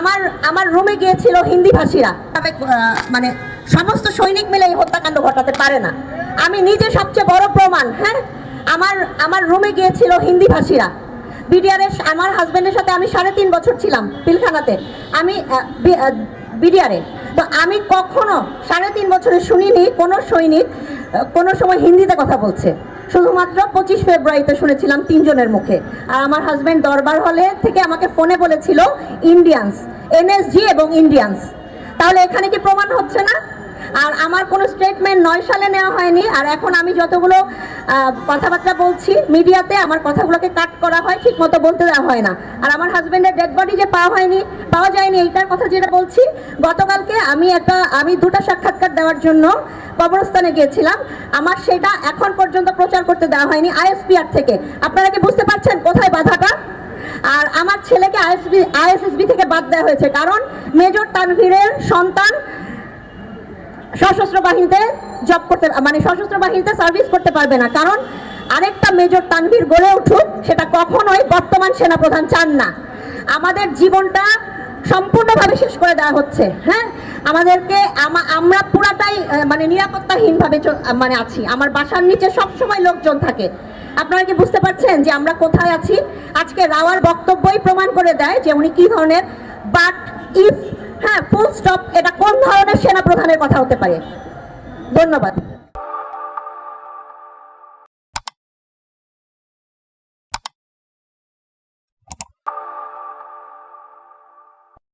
আমার আমার রুমে গিয়েছিল হিন্দি ভাষীরা, মানে সমস্ত সৈনিক মিলে এই হত্যাকাণ্ড ঘটাতে পারে না। আমি নিজে সবচেয়ে বড় প্রমাণ। হ্যাঁ, আমার রুমে গিয়েছিল হিন্দি ভাষীরা। বিডিআরের আমার হাজবেন্ডের সাথে আমি 3.5 বছর ছিলাম পিলখানাতে, আমি বিডিআরে। তো আমি কখনো 3.5 বছরে শুনিনি কোনো সৈনিক কোনো সময় হিন্দিতে কথা বলছে। শুধুমাত্র 25 ফেব্রুয়ারিতে শুনেছিলাম 3 জনের মুখে। আর আমার হাজব্যান্ড দরবার হলে থেকে আমাকে ফোনে বলেছিল ইন্ডিয়ান্স, এনএসজি এবং ইন্ডিয়ান্স। তাহলে এখানে কি প্রমাণ হচ্ছে না? আর আমার কোনো স্টেটমেন্ট 9 সালে নেওয়া হয়নি। আর এখন আমি যতগুলো কথাবার্তা বলছি মিডিয়াতে, আমার কথাগুলোকে কাট করা হয়, ঠিক মতো বলতে দেওয়া হয় না। আর আমার হাজব্যান্ডের ডেড বডি যে পাওয়া যায়নি এইটার কথা যেটা বলছি, গতকালকে আমি 2টা সাক্ষাৎকার দেওয়ার জন্য কবরস্থানে গিয়েছিলাম। আমার সেটা এখন পর্যন্ত প্রচার করতে দেওয়া হয়নি আইএসপিআর থেকে। আপনারা কি বুঝতে পারছেন কোথায় বাধাটা? আর আমার ছেলেকে আইএসএসবি থেকে বাদ দেওয়া হয়েছে, কারণ মেজর তানভীরের সন্তান সশস্ত্র বাহিনীতে জব করতে, মানে সশস্ত্র বাহিনীতে সার্ভিস করতে পারবে না, কারণ আরেকটা মেজর তানভীর গড়ে উঠুক সেটা কখনোই বর্তমান সেনাপ্রধান চান না। আমাদের জীবনটা সম্পূর্ণভাবে শেষ করে দেওয়া হচ্ছে। হ্যাঁ, আমাদেরকে আমরা পুরাটাই মানে নিরাপত্তাহীনভাবে মানে আছি। আমার বাসার নিচে সবসময় লোকজন থাকে। আপনারা কি বুঝতে পারছেন যে আমরা কোথায় আছি? আজকে রাওয়ার বক্তব্যই প্রমাণ করে দেয় যে উনি কি ধরনের। বাট ইফ, হ্যাঁ, ফুল স্টপ, এটা কোন ধরনের সেনা প্রধানের কথা হতে পারে? ধন্যবাদ।